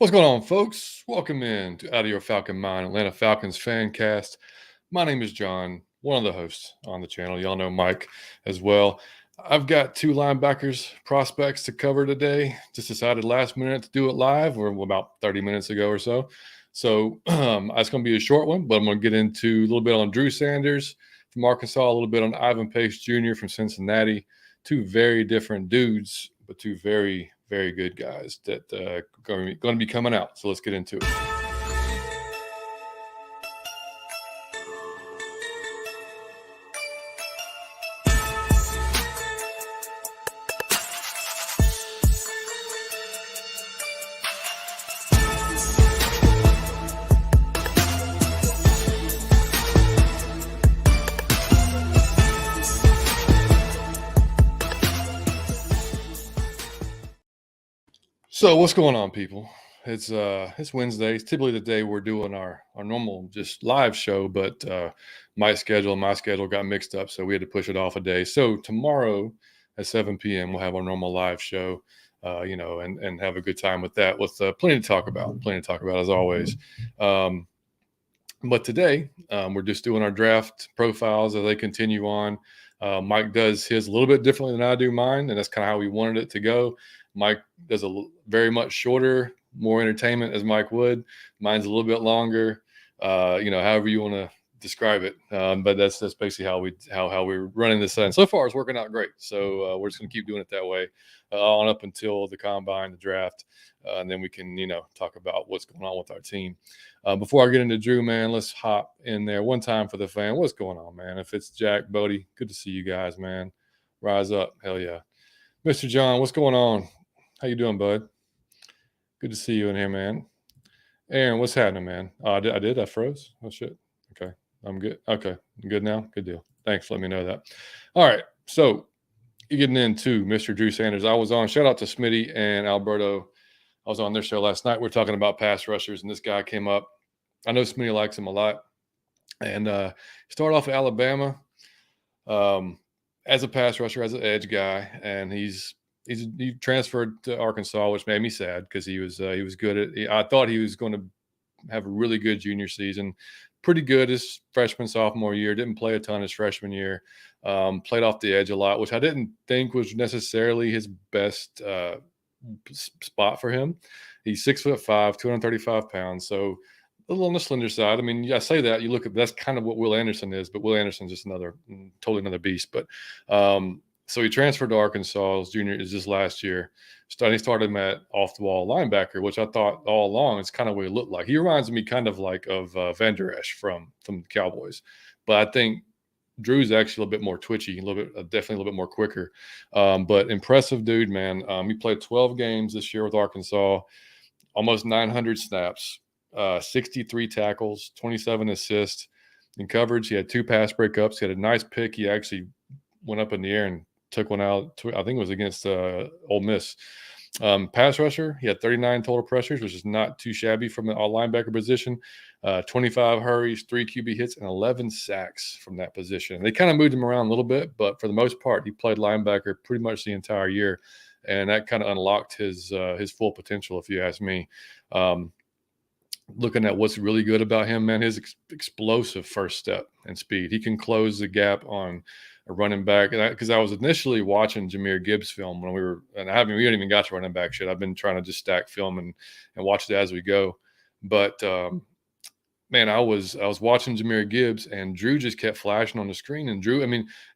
What's going on, folks? Welcome in to Out of Your Falcon Mind, Atlanta Falcons fan cast. My name is John, one of the hosts on the channel. Y'all know Mike as well. I've got two linebackers prospects to cover today. Just decided last minute to do it live, or about 30 minutes ago or so. So it's going to be a short one, but I'm going to get into a little bit on Drew Sanders from Arkansas, a little bit on Ivan Pace Jr. from Cincinnati. Two very different dudes, but two very, very good guys that are going to be coming out. So let's get into it. So what's going on, people? It's Wednesday. It's typically the day we're doing our normal just live show, but my schedule got mixed up, so we had to push it off a day. So tomorrow at 7 p.m. we'll have our normal live show, and have a good time with that. With plenty to talk about as always. But today we're just doing our draft profiles as they continue on. Mike does his a little bit differently than I do mine, and that's kind of how we wanted it to go. Mike does a very much shorter, more entertainment as Mike would. Mine's a little bit longer, however you want to describe it. But that's basically how we're running this. And so far, it's working out great. So we're just going to keep doing it that way on up until the combine, the draft, and then we can talk about what's going on with our team. Before I get into Drew, man, let's hop in there one time for the fan. What's going on, man? If it's Jack, Bodie, good to see you guys, man. Rise up, hell yeah. Mr. John, what's going on? How you doing, bud? Good to see you in here, man. Aaron, what's happening, man? I did. I froze. Oh, shit. Okay. I'm good. Okay. Good now? Good deal. Thanks for letting me know that. All right. So you're getting into Mr. Drew Sanders. I was on, shout out to Smitty and Alberto. I was on their show last night. We're talking about pass rushers, and this guy came up. I know Smitty likes him a lot. And he started off at Alabama as a pass rusher, as an edge guy, and he transferred to Arkansas, which made me sad because he was good at. I thought he was going to have a really good junior season, pretty good his freshman sophomore year. Didn't play a ton his freshman year. Played off the edge a lot, which I didn't think was necessarily his best spot for him. He's 6'5", 235 pounds, so a little on the slender side. I mean, I say that, you look at, that's kind of what Will Anderson is, but Will Anderson's just totally another beast. But so he transferred to Arkansas. His junior is just last year. He started him at off the wall linebacker, which I thought all along is kind of what he looked like. He reminds me kind of like of Van Der Esch from the Cowboys, but I think Drew's actually a little bit more twitchy, definitely a little bit more quicker. But impressive dude, man. He played 12 games this year with Arkansas, almost 900 snaps. 63 tackles, 27 assists. In coverage, he had 2 pass breakups. He had a nice pick. He actually went up in the air and took one out. I think it was against Ole Miss. Pass rusher, he had 39 total pressures, which is not too shabby from the linebacker position. 25 hurries, 3 QB hits, and 11 sacks from that position. They kind of moved him around a little bit, but for the most part, he played linebacker pretty much the entire year, and that kind of unlocked his full potential, if you ask me. Looking at what's really good about him, man, his explosive first step and speed. He can close the gap on a running back. Because I was initially watching Jahmyr Gibbs film when we haven't even got to running back shit. I've been trying to just stack film and watch it as we go. But man, I was watching Jahmyr Gibbs, and Drew just kept flashing on the screen. And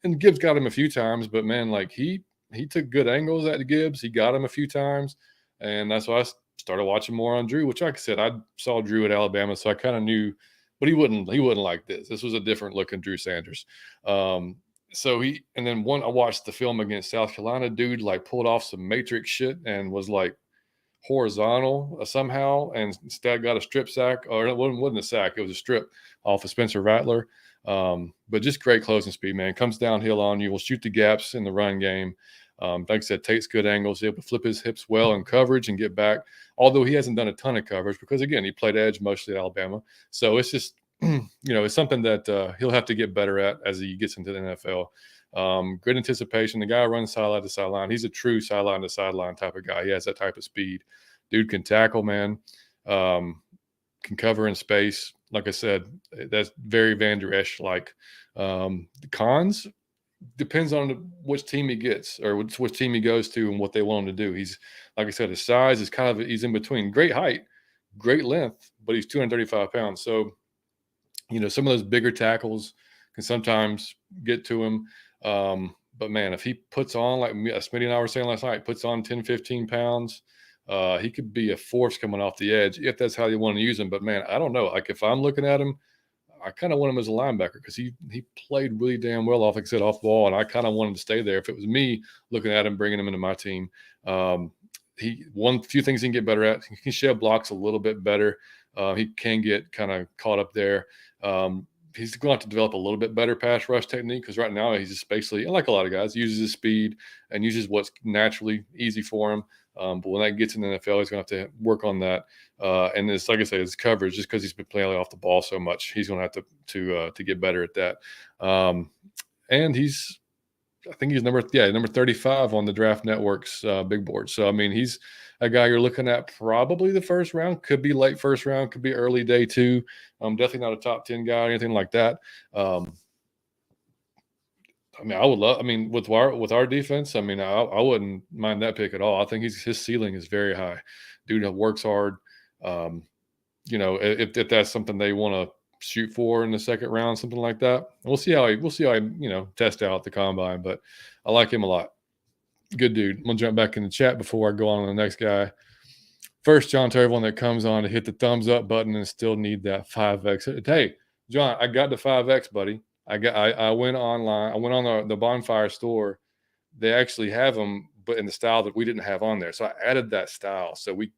and Gibbs got him a few times, but man, like he took good angles at Gibbs. He got him a few times, and that's why I started watching more on Drew, which, like I said, I saw Drew at Alabama, so I kind of knew, but he wouldn't like this. This was a different looking Drew Sanders. I watched the film against South Carolina. Dude, like, pulled off some matrix shit and was like horizontal somehow, and instead got a strip sack, or it wasn't a sack, it was a strip off of Spencer Rattler. But just great closing speed, man. Comes downhill on you, will shoot the gaps in the run game. Like I said, takes good angles, able to flip his hips well in coverage and get back. Although he hasn't done a ton of coverage because, again, he played edge mostly at Alabama. So it's just, it's something that he'll have to get better at as he gets into the NFL. Good anticipation. The guy runs sideline to sideline. He's a true sideline to sideline type of guy. He has that type of speed. Dude can tackle, man. Can cover in space. Like I said, that's very Van Der Esch like. The cons depends on which team he gets or which team he goes to and what they want him to do. He's like I said, his size is kind of he's in between. Great height, great length, but he's 235 pounds. So some of those bigger tackles can sometimes get to him. But man, if he puts on like Smitty and I were saying last night, puts on 10, 15 pounds, he could be a force coming off the edge if that's how you want to use him. But man, I don't know. Like if I'm looking at him, I kind of want him as a linebacker because he played really damn well off, like I said, off ball, and I kind of want him to stay there. If it was me looking at him, bringing him into my team, few things he can get better at. He can shed blocks a little bit better. He can get kind of caught up there. He's going to have to develop a little bit better pass rush technique because right now he's just basically, like a lot of guys, uses his speed and uses what's naturally easy for him. But when that gets in the NFL, he's going to have to work on that. And it's like I say, his coverage, just because he's been playing off the ball so much, he's going to have to get better at that. And I think he's number 35 on the Draft Network's big board. So I mean, he's a guy you're looking at probably the first round, could be late first round, could be early day 2. Definitely not a top 10 guy or anything like that. I mean, I would love. I mean, with our defense, I mean, I wouldn't mind that pick at all. I think his ceiling is very high. Dude works hard. If that's something they want to shoot for in the second round, something like that, we'll see how he test out the combine. But I like him a lot. Good dude. I'm gonna jump back in the chat before I go on to the next guy. First, John, to everyone that comes on to hit the thumbs up button and still need that 5X. Hey, John, I got the 5X, buddy. I went online. I went on the Bonfire store. They actually have them, but in the style that we didn't have on there. So I added that style. So we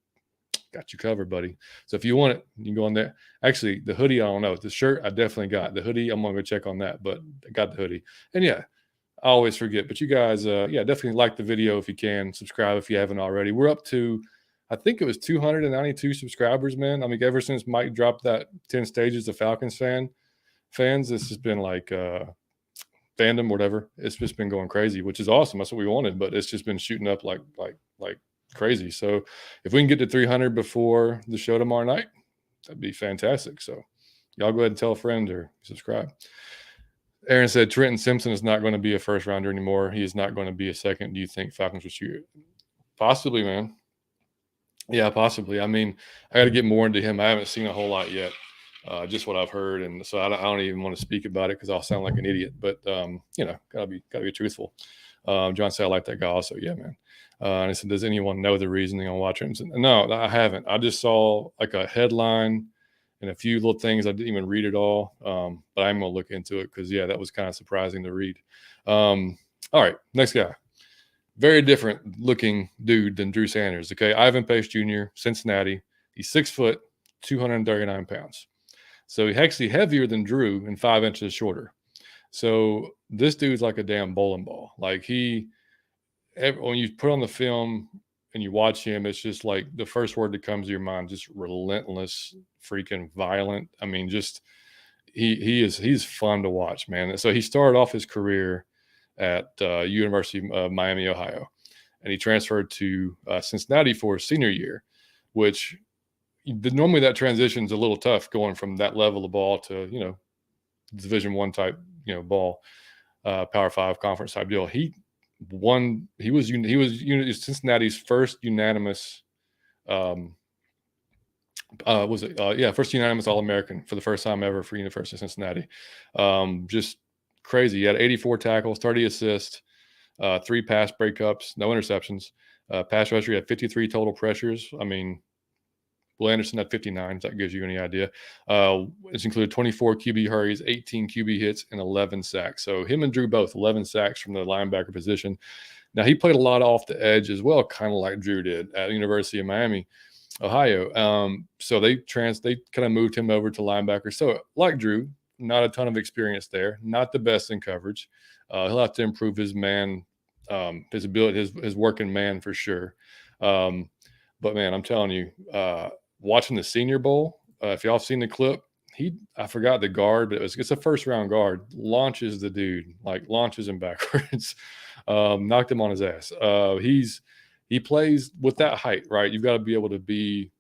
got you covered, buddy. So if you want it, you can go on there. Actually, the hoodie, I don't know. The shirt, I definitely got. The hoodie, I'm going to go check on that, but I got the hoodie. And yeah, I always forget. But you guys, definitely like the video if you can. Subscribe if you haven't already. We're up to, I think it was 292 subscribers, man. I mean, ever since Mike dropped that 10 stages of Falcons fans, this has been like fandom, whatever. It's just been going crazy, which is awesome. That's what we wanted, but it's just been shooting up like crazy. So if we can get to 300 before the show tomorrow night, that'd be fantastic. So y'all go ahead and tell a friend or subscribe. Aaron said Trenton Simpson is not going to be a first rounder anymore. He is not going to be a second. Do you think Falcons will shoot? Possibly, man. Yeah, possibly. I mean, I got to get more into him. I haven't seen a whole lot yet. Just what I've heard, and so I don't even want to speak about it because I'll sound like an idiot. But gotta be truthful. John said I like that guy also. Yeah, man. And I said, does anyone know the reasoning on watching him? No, I haven't. I just saw like a headline and a few little things. I didn't even read it all, but I'm gonna look into it because that was kind of surprising to read. All right, next guy. Very different looking dude than Drew Sanders. Okay, Ivan Pace Jr., Cincinnati. He's 6 foot, 239 pounds. So he's actually heavier than Drew and 5 inches shorter. So this dude's like a damn bowling ball. Like when you put on the film and you watch him, it's just like the first word that comes to your mind, just relentless, freaking violent. I mean, just he's fun to watch, man. So he started off his career at University of Miami, Ohio, and he transferred to Cincinnati for his senior year, which normally that transition is a little tough going from that level of ball to Division I type ball, Power 5 conference type deal. He was Cincinnati's first unanimous first unanimous All-American for the first time ever for University of Cincinnati. Just crazy. He had 84 tackles, 30 assists, 3 pass breakups, no interceptions. Pass rusher, he had 53 total pressures. I mean, Will Anderson had 59, if that gives you any idea. It's included 24 QB hurries, 18 QB hits, and 11 sacks. So him and Drew both 11 sacks from the linebacker position. Now, he played a lot off the edge as well, kind of like Drew did at the University of Miami, Ohio. So they kind of moved him over to linebacker. So like Drew, not a ton of experience there, not the best in coverage. He'll have to improve his his ability, his working man for sure. But man, I'm telling you, watching the Senior Bowl, if y'all have seen the clip, I forgot the guard, but it's a first round guard, launches the dude, like launches him backwards, knocked him on his ass. he plays with that height, right? You've got to be able to be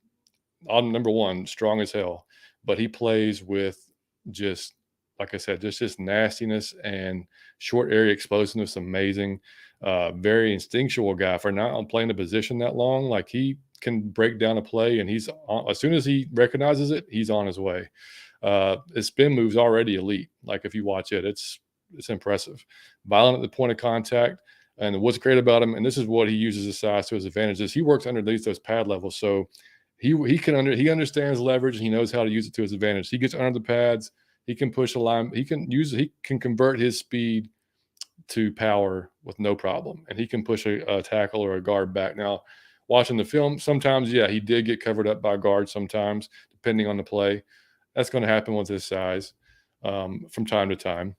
on number one, strong as hell, but he plays with just like I said, just nastiness and short area explosiveness. Amazing, very instinctual guy for not playing the position that long. Like he can break down a play, and he's on, as soon as he recognizes it, he's on his way. His spin move's already elite. Like if you watch it, it's impressive. Violent at the point of contact. And what's great about him, and this is what he uses his size to his advantage, is he works underneath those pad levels. So he understands leverage, and he knows how to use it to his advantage. He gets under the pads. He can push a line. He can convert his speed to power with no problem, and he can push a tackle or a guard back. Now, watching the film, sometimes yeah, he did get covered up by guards. Sometimes, depending on the play, that's going to happen with his size from time to time.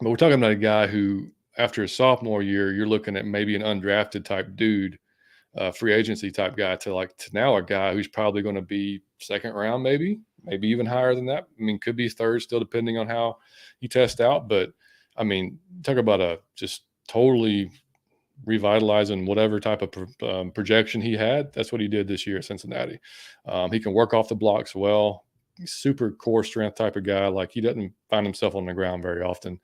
But we're talking about a guy who, after his sophomore year, you're looking at maybe an undrafted type dude, free agency type guy, to now a guy who's probably going to be second round, maybe even higher than that. I mean, could be third still, depending on how you test out. But I mean, talk about a just totally revitalizing whatever type of projection he had. That's what he did this year at Cincinnati. He can work off the blocks well. He's super core strength type of guy. Like he doesn't find himself on the ground very often.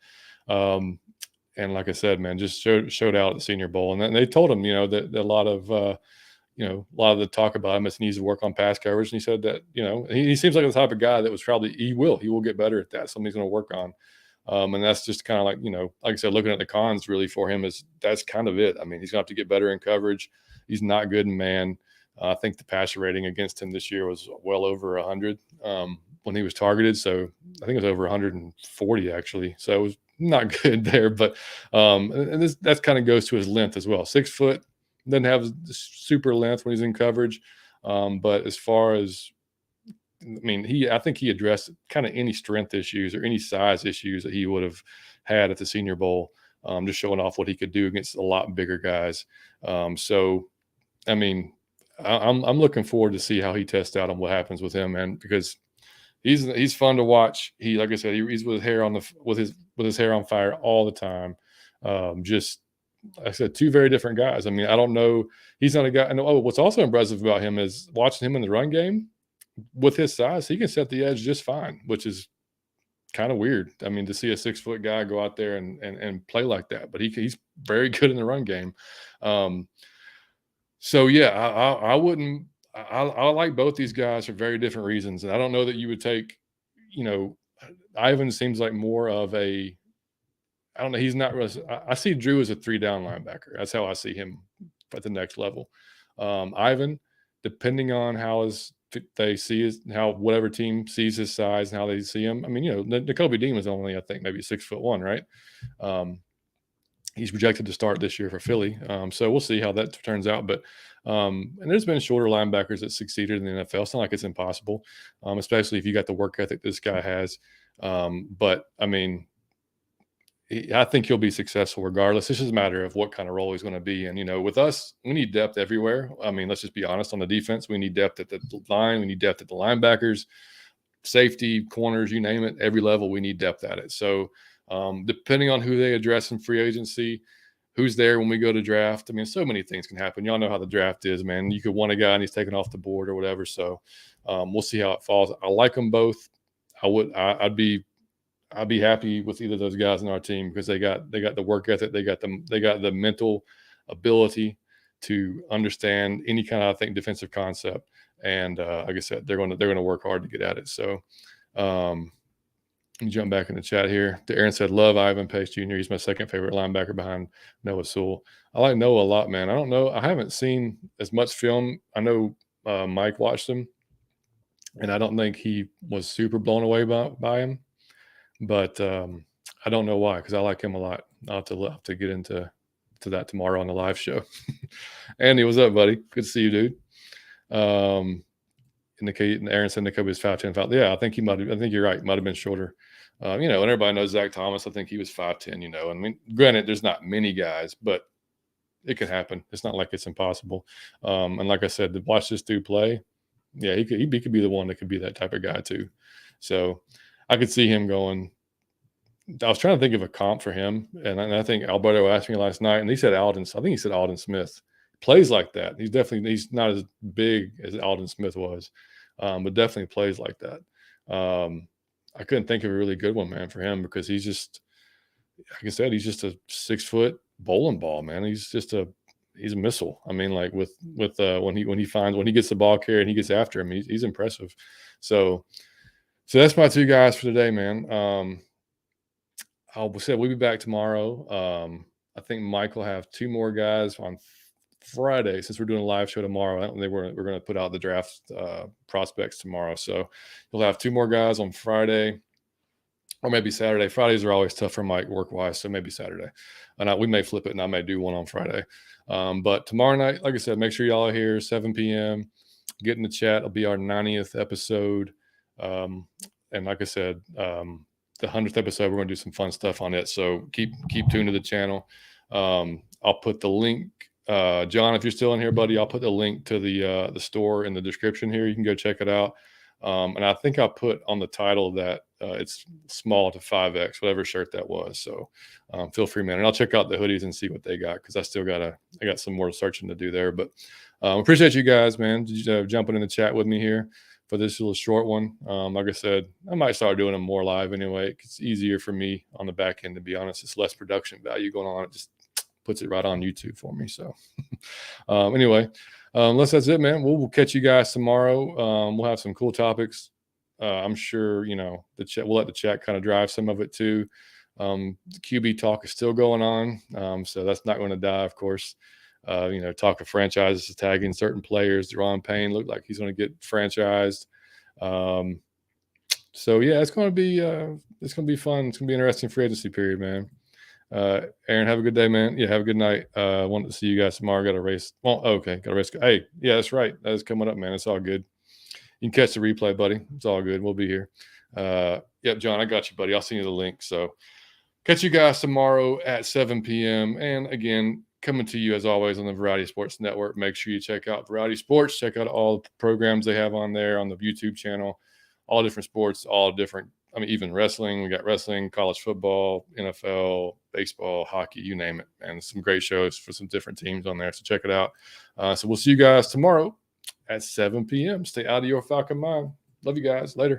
And like I said, man, just showed out at the Senior Bowl. And then they told him, that a lot of the talk about him is he needs to work on pass coverage. And he said that, he seems like the type of guy that was probably, he will get better at that. Something he's going to work on. And that's just kind of like, like I said, looking at the cons really for him that's kind of it. I mean, he's going to have to get better in coverage. He's not good in man. I think the passer rating against him this year was well over 100 when he was targeted. So I think it was over 140 actually. So it was not good there, but and that kind of goes to his length as well. 6 foot, doesn't have super length when he's in coverage. But as far as, I think he addressed kind of any strength issues or any size issues that he would have had at the Senior Bowl, just showing off what he could do against a lot bigger guys. So, I mean, I'm looking forward to see how he tests out and what happens with him, man, because he's fun to watch. He, like I said, he's with his hair on fire all the time. Just like I said, two very different guys. I mean, I don't know. He's not a guy. And what's also impressive about him is watching him in the run game. With his size, he can set the edge just fine, which is kind of weird. I mean, to see a 6 foot guy go out there and play like that, but he's very good in the run game. So yeah, I wouldn't. I like both these guys for very different reasons, and I don't know that you would take. Ivan seems like more of a. I don't know. He's not really. I see Drew as a 3-down linebacker. That's how I see him at the next level. Ivan, depending on how they see how whatever team sees his size and how they see him. I mean, Nakobe Dean was only, I think, maybe 6'1", right? He's projected to start this year for Philly. So we'll see how that turns out. But and there's been shorter linebackers that succeeded in the NFL. It's not like it's impossible, especially if you got the work ethic this guy has. But I mean, I think he'll be successful regardless. It's just a matter of what kind of role he's going to be. And, with us, we need depth everywhere. I mean, let's just be honest on the defense. We need depth at the line. We need depth at the linebackers, safety, corners, you name it. Every level, we need depth at it. So depending on who they address in free agency, who's there when we go to draft. I mean, so many things can happen. Y'all know how the draft is, man. You could want a guy and he's taken off the board or whatever. So we'll see how it falls. I like them both. I'd be happy with either of those guys on our team because they got the work ethic, they got the mental ability to understand any kind of, I think, defensive concept. And like I said, they're going to work hard to get at it. So let me jump back in the chat here. Aaron said, "Love Ivan Pace Jr. He's my second favorite linebacker behind Noah Sewell." I like Noah a lot, man. I don't know. I haven't seen as much film. I know Mike watched him, and I don't think he was super blown away by him. But I don't know why, because I like him a lot. I'll have to get into that tomorrow on the live show. Andy, what's up, buddy? Good to see you, dude. And Aaron said Nakobe was 5'10". Yeah, I think you're right. Might have been shorter. And everybody knows Zach Thomas. I think he was 5'10". I mean, granted, there's not many guys, but it can happen. It's not like it's impossible. And like I said, to watch this dude play, yeah, he could be the one that could be that type of guy too. So I could see him going. I was trying to think of a comp for him, and I think Alberto asked me last night, and he said Alden. I think he said Alden Smith. plays like that. He's not as big as Alden Smith was, but definitely plays like that. I couldn't think of a really good one, man, for him because he's just, like I said, he's just a 6 foot bowling ball, man. He's a missile. I mean, like with when he gets the ball carried and he gets after him, he's impressive. So that's my two guys for today, man. I'll say we'll be back tomorrow. I think Mike will have two more guys on Friday since we're doing a live show tomorrow. We're going to put out the draft prospects tomorrow, so you'll have two more guys on Friday. Or maybe Saturday. Fridays are always tough for Mike work-wise, so maybe Saturday. And we may flip it, and I may do one on Friday. But tomorrow night, like I said, make sure y'all are here, 7 p.m. Get in the chat. It'll be our 90th episode. And like I said, the 100th episode, we're going to do some fun stuff on it. So keep tuned to the channel. I'll put the link. John, if you're still in here, buddy, I'll put the link to the store in the description here. You can go check it out. And I think I put on the title that it's small to 5X, whatever shirt that was. So feel free, man. And I'll check out the hoodies and see what they got because I got some more searching to do there. But appreciate you guys, man, jumping in the chat with me here for this little short one. Like I said, I might start doing them more live anyway. It's easier for me on the back end, to be honest. It's less production value going on. It just puts it right on YouTube for me. So anyway. Unless that's it, man. We'll catch you guys tomorrow. We'll have some cool topics. I'm sure, the chat. We'll let the chat kind of drive some of it too. The QB talk is still going on, so that's not going to die, of course. Talk of franchises tagging certain players. Deron Payne looked like he's going to get franchised. So yeah, it's going to be fun. It's going to be an interesting free agency period, man. Aaron, have a good day, man. Yeah, have a good night. Wanted to see you guys tomorrow. Got a race. Well, okay, got a race. Hey, yeah, that's right. That is coming up, man. It's all good. You can catch the replay, buddy. It's all good. We'll be here. Yep, John, I got you, buddy. I'll send you the link. So catch you guys tomorrow at 7 p.m. And again, coming to you as always on the Variety Sports Network. Make sure you check out Variety Sports. Check out all the programs they have on there on the YouTube channel. All different sports, even wrestling. We got wrestling, college football, NFL, baseball, hockey, you name it. And some great shows for some different teams on there. So check it out. So we'll see you guys tomorrow at 7 p.m. Stay out of your Falcon mind. Love you guys. Later.